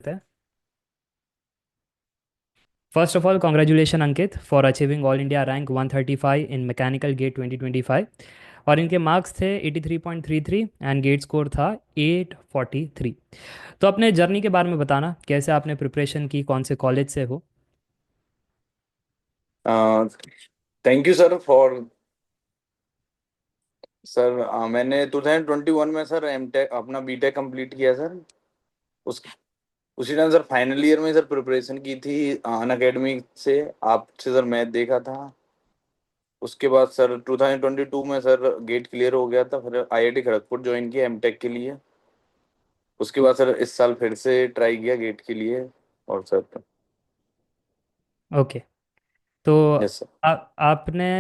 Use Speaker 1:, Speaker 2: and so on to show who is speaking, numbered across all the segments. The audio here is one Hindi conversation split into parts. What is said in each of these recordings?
Speaker 1: सकते हैं। First of all congratulation Ankit for achieving all India rank 135 in mechanical GATE 2025। और इनके मार्क्स थे 83.33 एंड गेट स्कोर था 843। तो अपने जर्नी के बारे में बताना, कैसे आपने प्रिपरेशन की, कौन से कॉलेज से हो।
Speaker 2: Thank you sir for sir. मैंने 2021 में सर एम टेक अपना बीटेक कंप्लीट किया सर। उस उसी टाइम सर फाइनल ईयर में सर प्रिपरेशन की थी अन अकेडमी से। आपसे सर मैथ देखा था। उसके बाद सर 2022 में सर गेट क्लियर हो गया था, फिर आईआईटी खड़गपुर ज्वाइन किया एमटेक के लिए। उसके बाद सर इस साल फिर से ट्राई किया गेट के लिए। और सर
Speaker 1: ओके। तो
Speaker 2: यस सर।
Speaker 1: आपने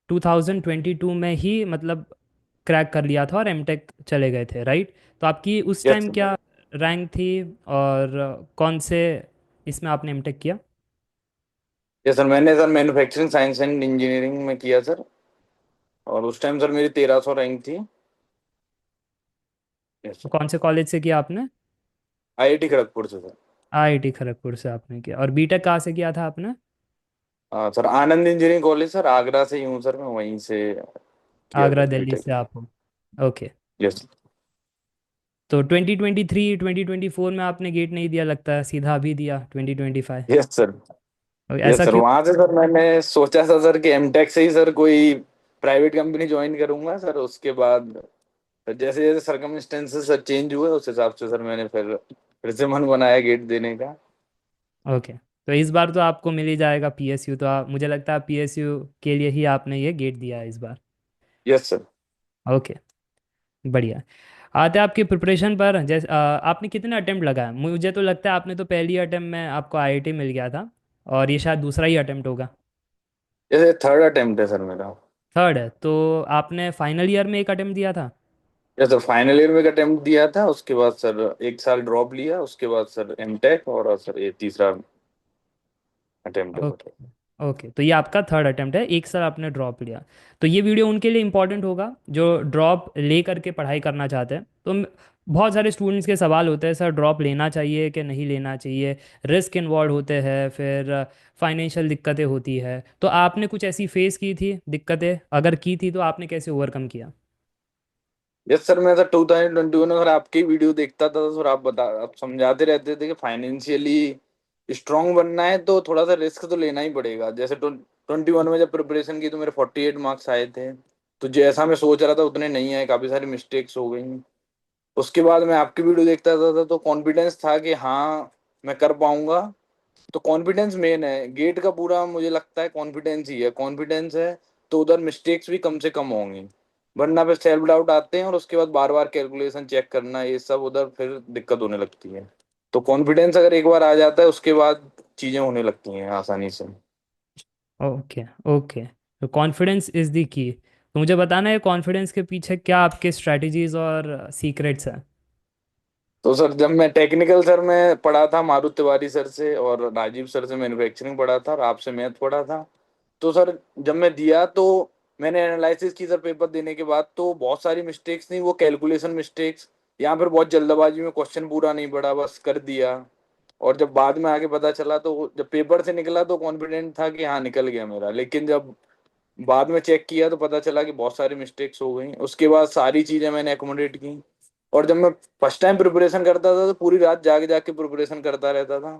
Speaker 1: 2022 में ही मतलब क्रैक कर लिया था और एमटेक चले गए थे, राइट? तो आपकी उस
Speaker 2: यस
Speaker 1: टाइम
Speaker 2: सर।
Speaker 1: क्या रैंक थी, और कौन से इसमें आपने एमटेक किया?
Speaker 2: यस सर, मैंने sir manufacturing science and engineering में किया सर। और उस टाइम सर मेरी 1300 रैंक थी। यस
Speaker 1: तो
Speaker 2: सर।
Speaker 1: कौन से कॉलेज से किया आपने?
Speaker 2: आईआईटी खड़गपुर से सर।
Speaker 1: आईआईटी खड़गपुर से आपने किया। और बीटेक कहाँ से किया था आपने?
Speaker 2: हाँ सर, आनंद इंजीनियरिंग कॉलेज सर, आगरा से ही हूँ सर, मैं वहीं से किया
Speaker 1: आगरा
Speaker 2: सर
Speaker 1: दिल्ली
Speaker 2: बीटेक।
Speaker 1: से आप हो। ओके।
Speaker 2: यस।
Speaker 1: तो 2023 2024 में आपने गेट नहीं दिया लगता है, सीधा अभी दिया 2025।
Speaker 2: Yes sir. यस
Speaker 1: ऐसा
Speaker 2: सर,
Speaker 1: क्यों?
Speaker 2: वहां से सर मैंने सोचा था सर कि एमटेक से ही सर कोई प्राइवेट कंपनी ज्वाइन करूंगा सर। उसके बाद जैसे जैसे सर्कमस्टेंसेस सर चेंज हुए, उस हिसाब से सर मैंने फिर से मन बनाया गेट देने का।
Speaker 1: ओके। तो इस बार तो आपको मिल ही जाएगा पीएसयू, तो मुझे लगता है पीएसयू के लिए ही आपने ये गेट दिया है इस बार।
Speaker 2: Yes sir.
Speaker 1: ओके, बढ़िया। आते हैं आपकी प्रिपरेशन पर। जैसे आपने कितने अटेम्प्ट लगाए? मुझे तो लगता है आपने तो पहली अटेम्प्ट में आपको आईआईटी मिल गया था, और ये शायद दूसरा ही अटेम्प्ट होगा।
Speaker 2: जैसे थर्ड अटेम्प्ट है सर मेरा।
Speaker 1: थर्ड है तो आपने फाइनल ईयर में एक अटेम्प्ट दिया था।
Speaker 2: यस सर, फाइनल ईयर में एक अटेम्प्ट दिया था, उसके बाद सर एक साल ड्रॉप लिया, उसके बाद सर एमटेक, और सर ये तीसरा अटेम्प्ट है सर।
Speaker 1: ओके। ओके, तो ये आपका थर्ड अटेम्प्ट है, एक साल आपने ड्रॉप लिया। तो ये वीडियो उनके लिए इंपॉर्टेंट होगा जो ड्रॉप ले करके पढ़ाई करना चाहते हैं। तो बहुत सारे स्टूडेंट्स के सवाल होते हैं, सर ड्रॉप लेना चाहिए कि नहीं लेना चाहिए, रिस्क इन्वॉल्व होते हैं, फिर फाइनेंशियल दिक्कतें होती है। तो आपने कुछ ऐसी फेस की थी दिक्कतें? अगर की थी तो आपने कैसे ओवरकम किया?
Speaker 2: यस सर, मैं सर 2021 में सर आपकी वीडियो देखता था तो सर आप समझाते रहते थे कि फाइनेंशियली स्ट्रांग बनना है तो थोड़ा सा रिस्क तो लेना ही पड़ेगा। जैसे 21 में जब प्रिपरेशन की तो मेरे 48 मार्क्स आए थे, तो जैसा मैं सोच रहा था उतने नहीं आए, काफी सारी मिस्टेक्स हो गई। उसके बाद मैं आपकी वीडियो देखता था तो कॉन्फिडेंस था कि हाँ मैं कर पाऊंगा। तो कॉन्फिडेंस मेन है गेट का, पूरा मुझे लगता है कॉन्फिडेंस ही है। कॉन्फिडेंस है तो उधर मिस्टेक्स भी कम से कम होंगी, वरना फिर सेल्फ डाउट आते हैं और उसके बाद बार बार कैलकुलेशन चेक करना, ये सब उधर फिर दिक्कत होने लगती है। तो कॉन्फिडेंस अगर एक बार आ जाता है उसके बाद चीजें होने लगती हैं आसानी से।
Speaker 1: ओके। ओके, तो कॉन्फिडेंस इज़ द की। तो मुझे बताना है कॉन्फिडेंस के पीछे क्या आपके स्ट्रैटेजीज और सीक्रेट्स हैं।
Speaker 2: तो सर जब मैं टेक्निकल सर में पढ़ा था मारुति तिवारी सर से, और राजीव सर से मैन्युफैक्चरिंग पढ़ा था, और आपसे मैथ पढ़ा था। तो सर जब मैं दिया तो मैंने एनालिसिस की सर पेपर देने के बाद, तो बहुत सारी मिस्टेक्स थी, वो कैलकुलेशन मिस्टेक्स, या फिर बहुत जल्दबाजी में क्वेश्चन पूरा नहीं पढ़ा, बस कर दिया। और जब बाद में आगे पता चला, तो जब पेपर से निकला तो कॉन्फिडेंट था कि हाँ निकल गया मेरा, लेकिन जब बाद में चेक किया तो पता चला कि बहुत सारी मिस्टेक्स हो गई। उसके बाद सारी चीजें मैंने एकोमोडेट की। और जब मैं फर्स्ट टाइम प्रिपरेशन करता था तो पूरी रात जाग जाग के प्रिपरेशन करता रहता था।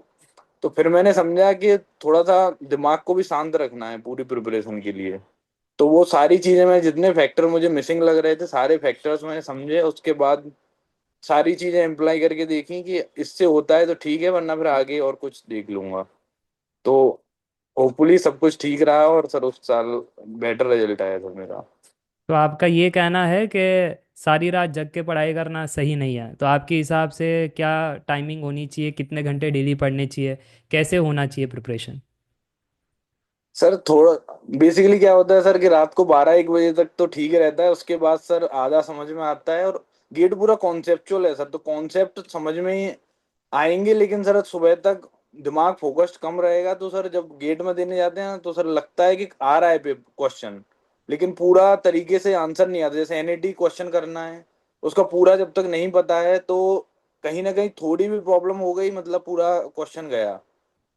Speaker 2: तो फिर मैंने समझा कि थोड़ा सा दिमाग को भी शांत रखना है पूरी प्रिपरेशन के लिए। तो वो सारी चीजें, मैं जितने फैक्टर मुझे मिसिंग लग रहे थे सारे फैक्टर्स मैंने समझे, उसके बाद सारी चीजें अप्लाई करके देखी कि इससे होता है तो ठीक है, वरना फिर आगे और कुछ देख लूंगा। तो होपफुली सब कुछ ठीक रहा, और सर उस साल बेटर रिजल्ट आया सर मेरा।
Speaker 1: तो आपका ये कहना है कि सारी रात जग के पढ़ाई करना सही नहीं है, तो आपके हिसाब से क्या टाइमिंग होनी चाहिए, कितने घंटे डेली पढ़ने चाहिए, कैसे होना चाहिए प्रिपरेशन?
Speaker 2: सर थोड़ा बेसिकली क्या होता है सर कि रात को 12-1 बजे तक तो ठीक रहता है, उसके बाद सर आधा समझ में आता है। और गेट पूरा कॉन्सेप्चुअल है सर, तो कॉन्सेप्ट समझ में ही आएंगे, लेकिन सर सुबह तक दिमाग फोकस्ड कम रहेगा। तो सर जब गेट में देने जाते हैं तो सर लगता है कि आ रहा है क्वेश्चन, लेकिन पूरा तरीके से आंसर नहीं आता। जैसे एनईटी क्वेश्चन करना है, उसका पूरा जब तक नहीं पता है तो कहीं ना कहीं थोड़ी भी प्रॉब्लम हो गई मतलब पूरा क्वेश्चन गया।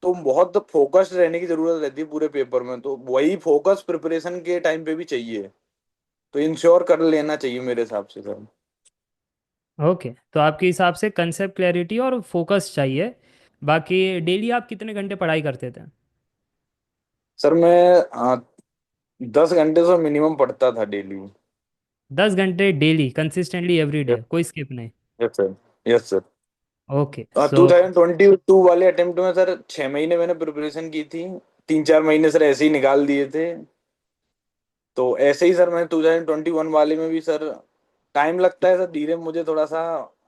Speaker 2: तो बहुत फोकस्ड रहने की जरूरत रहती है पूरे पेपर में, तो वही फोकस प्रिपरेशन के टाइम पे भी चाहिए। तो इंश्योर कर लेना चाहिए मेरे हिसाब से सर।
Speaker 1: ओके, तो आपके हिसाब से कंसेप्ट क्लैरिटी और फोकस चाहिए। बाकी डेली आप कितने घंटे पढ़ाई करते थे?
Speaker 2: सर मैं 10 घंटे से मिनिमम पढ़ता था डेली।
Speaker 1: 10 घंटे डेली कंसिस्टेंटली एवरी डे, कोई स्किप नहीं?
Speaker 2: Yes sir. Yes sir.
Speaker 1: Okay
Speaker 2: two
Speaker 1: so.
Speaker 2: Thousand twenty two वाले अटेम्प्ट में सर 6 महीने मैंने प्रिपरेशन की थी। 3-4 महीने सर ऐसे ही निकाल दिए थे। तो ऐसे ही सर मैं 2021 वाले में भी सर टाइम लगता है सर धीरे मुझे थोड़ा सा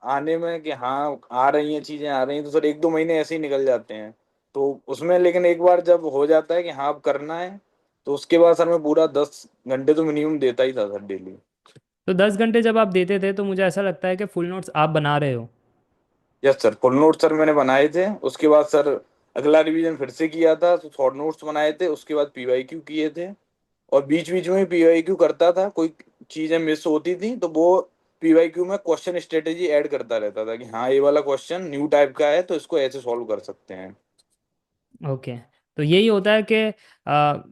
Speaker 2: आने में कि हाँ आ रही हैं चीजें, आ रही हैं, तो सर 1-2 महीने ऐसे ही निकल जाते हैं। तो उसमें लेकिन एक बार जब हो जाता है कि हाँ अब करना है, तो उसके बाद सर मैं पूरा 10 घंटे तो मिनिमम देता ही था सर डेली।
Speaker 1: तो 10 घंटे जब आप देते थे तो मुझे ऐसा लगता है कि फुल नोट्स आप बना रहे हो।
Speaker 2: Yes sir, full note sir मैंने बनाए थे। उसके बाद सर अगला रिवीजन फिर से किया था, तो शॉर्ट नोट्स बनाए थे। उसके बाद पीवाईक्यू किए थे। और बीच बीच में पीवाईक्यू करता था, कोई चीजें मिस होती थी तो वो पीवाईक्यू में क्वेश्चन स्ट्रेटेजी ऐड करता रहता था कि हाँ ये वाला क्वेश्चन न्यू टाइप का है तो इसको ऐसे सॉल्व कर सकते हैं।
Speaker 1: ओके, तो यही होता है कि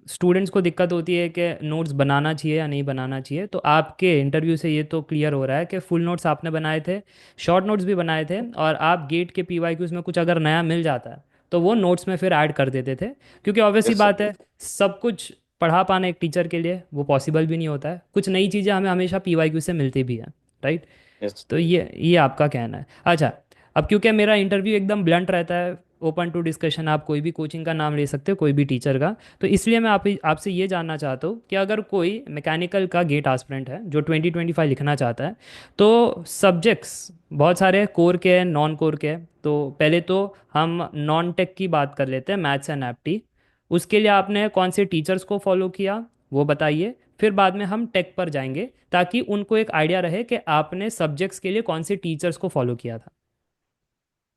Speaker 1: स्टूडेंट्स को दिक्कत होती है कि नोट्स बनाना चाहिए या नहीं बनाना चाहिए। तो आपके इंटरव्यू से ये तो क्लियर हो रहा है कि फुल नोट्स आपने बनाए थे, शॉर्ट नोट्स भी बनाए थे, और आप गेट के पीवाईक्यूज में कुछ अगर नया मिल जाता है तो वो नोट्स में फिर ऐड कर देते थे। क्योंकि ऑब्वियसली
Speaker 2: यस सर।
Speaker 1: बात है, सब कुछ पढ़ा पाना एक टीचर के लिए वो पॉसिबल भी नहीं होता है, कुछ नई चीज़ें हमें हमेशा पीवाईक्यू से मिलती भी हैं, राइट?
Speaker 2: यस।
Speaker 1: तो ये आपका कहना है। अच्छा, अब क्योंकि मेरा इंटरव्यू एकदम ब्लंट रहता है, ओपन टू डिस्कशन, आप कोई भी कोचिंग का नाम ले सकते हो, कोई भी टीचर का, तो इसलिए मैं आपसे ये जानना चाहता हूँ कि अगर कोई मैकेनिकल का गेट आस्पिरेंट है जो 2025 लिखना चाहता है, तो सब्जेक्ट्स बहुत सारे हैं, कोर के हैं, नॉन कोर के हैं। तो पहले तो हम नॉन टेक की बात कर लेते हैं, मैथ्स एंड एप्टी। उसके लिए आपने कौन से टीचर्स को फॉलो किया वो बताइए, फिर बाद में हम टेक पर जाएंगे, ताकि उनको एक आइडिया रहे कि आपने सब्जेक्ट्स के लिए कौन से टीचर्स को फॉलो किया था।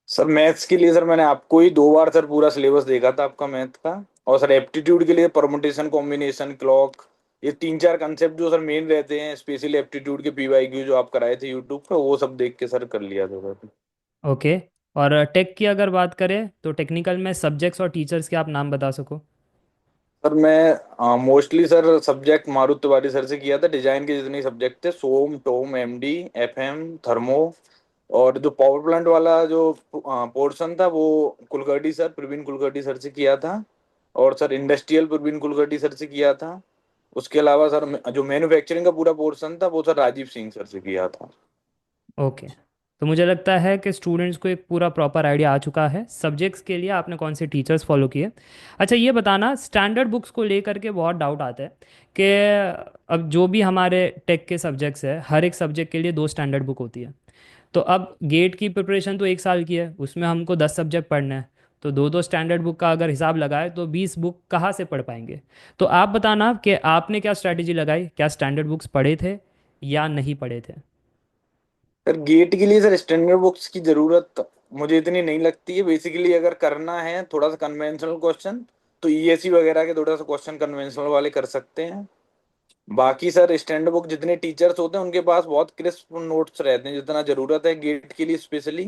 Speaker 2: सर मैथ्स के लिए सर मैंने आपको ही 2 बार सर पूरा सिलेबस देखा था आपका मैथ का। और सर एप्टीट्यूड के लिए परमुटेशन, कॉम्बिनेशन, क्लॉक, ये 3-4 कंसेप्ट जो सर मेन रहते हैं स्पेशली एप्टीट्यूड के पीवाईक्यू जो आप कराए थे यूट्यूब पे, वो सब देख के सर कर लिया था सर।
Speaker 1: ओके, और टेक की अगर बात करें तो टेक्निकल में सब्जेक्ट्स और टीचर्स के आप नाम बता सको।
Speaker 2: सर मैं mostly sir subject Maruti Tiwari sir से किया था। डिजाइन के जितने सब्जेक्ट थे, SOM, TOM, MD, FM, thermo, और जो पावर प्लांट वाला जो पोर्शन था वो कुलकर्णी सर, प्रवीण कुलकर्णी सर से किया था। और sir industrial Praveen Kulkarni sir से किया था। उसके अलावा सर जो मैन्युफैक्चरिंग का पूरा पोर्शन था वो सर राजीव सिंह सर से किया था।
Speaker 1: ओके, तो मुझे लगता है कि स्टूडेंट्स को एक पूरा प्रॉपर आइडिया आ चुका है सब्जेक्ट्स के लिए आपने कौन से टीचर्स फॉलो किए। अच्छा, ये बताना, स्टैंडर्ड बुक्स को लेकर के बहुत डाउट आता है कि अब जो भी हमारे टेक के सब्जेक्ट्स है, हर एक सब्जेक्ट के लिए 2 स्टैंडर्ड बुक होती है। तो अब गेट की प्रिपरेशन तो 1 साल की है, उसमें हमको 10 सब्जेक्ट पढ़ने हैं। तो दो दो स्टैंडर्ड बुक का अगर हिसाब लगाए तो 20 बुक कहाँ से पढ़ पाएंगे? तो आप बताना कि आपने क्या स्ट्रैटेजी लगाई, क्या स्टैंडर्ड बुक्स पढ़े थे या नहीं पढ़े थे?
Speaker 2: सर गेट के लिए सर स्टैंडर्ड बुक्स की जरूरत मुझे इतनी नहीं लगती है। बेसिकली अगर करना है थोड़ा सा कन्वेंशनल क्वेश्चन, तो ईएससी वगैरह के थोड़ा सा क्वेश्चन कन्वेंशनल वाले कर सकते हैं। बाकी सर स्टैंडर्ड बुक जितने टीचर्स होते हैं उनके पास बहुत क्रिस्प नोट्स रहते हैं जितना जरूरत है गेट के लिए स्पेशली।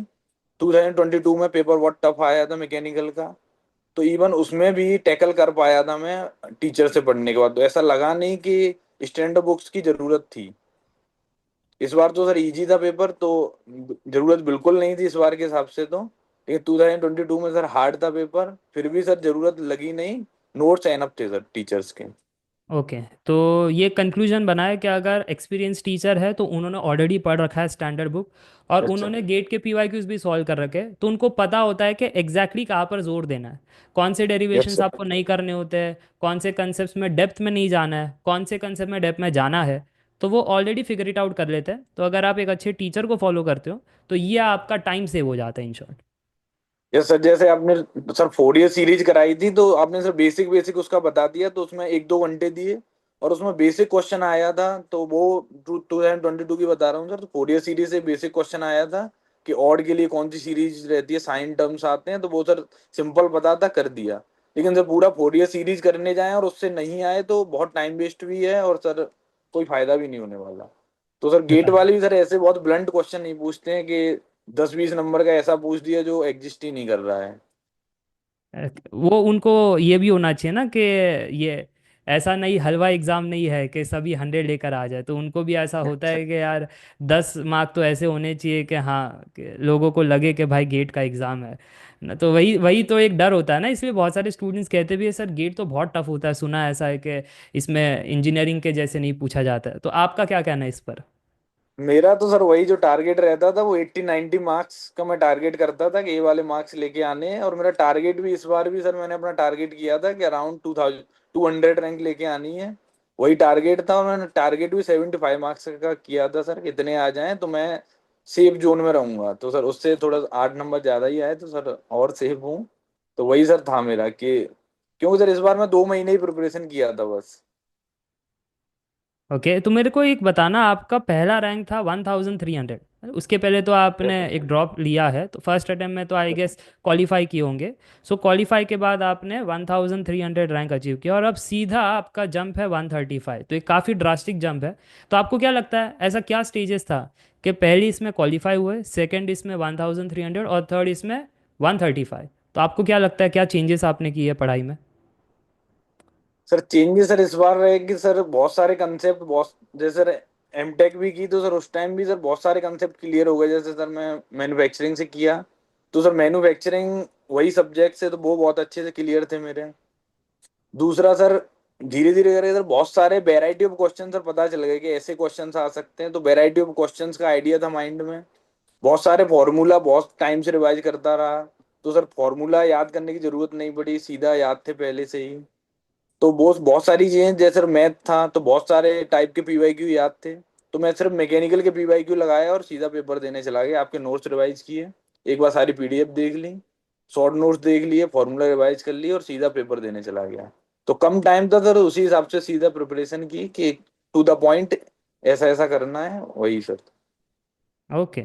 Speaker 2: 2022 में पेपर बहुत टफ आया था मैकेनिकल का, तो इवन उसमें भी टैकल कर पाया था मैं टीचर से पढ़ने के बाद। तो ऐसा लगा नहीं कि स्टैंडर्ड बुक्स की जरूरत थी। इस बार तो सर इजी था पेपर, तो जरूरत बिल्कुल नहीं थी इस बार के हिसाब से तो। लेकिन 2022 में सर हार्ड था पेपर, फिर भी सर जरूरत लगी नहीं। नोट्स एनफ थे सर टीचर्स के।
Speaker 1: ओके, तो ये कंक्लूजन बनाए कि अगर एक्सपीरियंस टीचर है तो उन्होंने ऑलरेडी पढ़ रखा है स्टैंडर्ड बुक, और
Speaker 2: अच्छा।
Speaker 1: उन्होंने गेट के पीवाईक्यूज भी सॉल्व कर रखे हैं, तो उनको पता होता है कि एग्जैक्टली कहाँ पर जोर देना है, कौन से
Speaker 2: यस
Speaker 1: डेरिवेशंस
Speaker 2: सर।
Speaker 1: आपको नहीं करने होते हैं, कौन से कंसेप्ट में डेप्थ में नहीं जाना है, कौन से कंसेप्ट में डेप्थ में जाना है। तो वो ऑलरेडी फिगर इट आउट कर लेते हैं। तो अगर आप एक अच्छे टीचर को फॉलो करते हो तो ये आपका टाइम सेव हो जाता है, इन शॉर्ट।
Speaker 2: यस सर, जैसे आपने सर 4 ईयर सीरीज कराई थी तो आपने सर बेसिक बेसिक उसका बता दिया, तो उसमें 1-2 घंटे दिए। और उसमें बेसिक क्वेश्चन आया था, तो वो 2022 की बता रहा हूँ सर। तो 4 ईयर सीरीज से बेसिक क्वेश्चन आया था कि ऑड के लिए कौन सी सीरीज रहती है, साइन टर्म्स आते हैं, तो वो सर सिंपल बता था, कर दिया। लेकिन सर पूरा 4 ईयर सीरीज करने जाए और उससे नहीं आए तो बहुत टाइम वेस्ट भी है और सर कोई फायदा भी नहीं होने वाला। तो सर गेट वाले भी सर ऐसे बहुत ब्लंट क्वेश्चन नहीं पूछते हैं कि 10-20 नंबर का ऐसा पूछ दिया जो एग्जिस्ट ही नहीं कर रहा है।
Speaker 1: वो उनको ये भी होना चाहिए ना कि ये ऐसा नहीं, हलवा एग्ज़ाम नहीं है कि सभी 100 लेकर आ जाए। तो उनको भी ऐसा होता
Speaker 2: अच्छा।
Speaker 1: है कि यार 10 मार्क तो ऐसे होने चाहिए कि हाँ, कि लोगों को लगे कि भाई गेट का एग्ज़ाम है ना। तो वही वही तो एक डर होता है ना, इसलिए बहुत सारे स्टूडेंट्स कहते भी है सर गेट तो बहुत टफ होता है, सुना ऐसा है कि इसमें इंजीनियरिंग के जैसे नहीं पूछा जाता है। तो आपका क्या कहना है इस पर?
Speaker 2: मेरा तो सर वही जो टारगेट रहता था वो 80-90 मार्क्स का मैं टारगेट करता था कि ये वाले मार्क्स लेके आने हैं। और मेरा टारगेट भी इस बार भी सर मैंने अपना टारगेट किया था कि अराउंड 200 रैंक लेके आनी है। वही टारगेट था और मैंने टारगेट भी 75 मार्क्स का किया था सर, इतने आ जाएं तो मैं सेफ जोन में रहूंगा। तो सर उससे थोड़ा 8 नंबर ज़्यादा ही आए तो सर और सेफ हूँ। तो वही सर था मेरा कि क्योंकि सर इस बार मैं 2 महीने ही प्रिपरेशन किया था बस।
Speaker 1: ओके, तो मेरे को एक बताना, आपका पहला रैंक था 1300, उसके पहले तो आपने एक ड्रॉप लिया है, तो फर्स्ट अटेम्प्ट में तो आई गेस क्वालिफाई किए होंगे। सो क्वालिफाई के बाद आपने 1300 रैंक अचीव किया और अब सीधा आपका जंप है 135, तो एक काफ़ी ड्रास्टिक जंप है। तो आपको क्या लगता है ऐसा क्या स्टेजेस था कि पहली इसमें क्वालिफाई हुए, सेकेंड इसमें 1300 और थर्ड इसमें 135? तो आपको क्या लगता है क्या चेंजेस आपने किए हैं पढ़ाई में?
Speaker 2: सर चेंजेस सर इस बार रहे कि सर बहुत सारे कंसेप्ट बहुत, जैसे सर एमटेक भी की तो सर उस टाइम भी सर बहुत सारे कंसेप्ट क्लियर हो गए। जैसे सर मैं मैन्युफैक्चरिंग से किया तो सर मैन्युफैक्चरिंग वही सब्जेक्ट से तो वो बहुत अच्छे से क्लियर थे मेरे। दूसरा सर धीरे धीरे करके सर बहुत सारे वेराइटी ऑफ क्वेश्चन सर पता चल गए कि ऐसे क्वेश्चंस आ सकते हैं, तो वेराइटी ऑफ क्वेश्चंस का आइडिया था माइंड में। बहुत सारे फॉर्मूला बहुत टाइम से रिवाइज करता रहा तो सर फॉर्मूला याद करने की जरूरत नहीं पड़ी, सीधा याद थे पहले से ही। तो बहुत बहुत सारी चीजें, जैसे मैथ था तो बहुत सारे टाइप के पीवाईक्यू याद थे। तो मैं सिर्फ मैकेनिकल के पीवाईक्यू लगाया और सीधा पेपर देने चला गया। आपके नोट्स रिवाइज किए, एक बार सारी पीडीएफ देख ली, शॉर्ट नोट्स देख लिए, फॉर्मूला रिवाइज कर लिए और सीधा पेपर देने चला गया। तो कम टाइम था सर, उसी हिसाब से सीधा प्रिपरेशन की कि टू द पॉइंट ऐसा ऐसा करना है वही सर।
Speaker 1: ओके,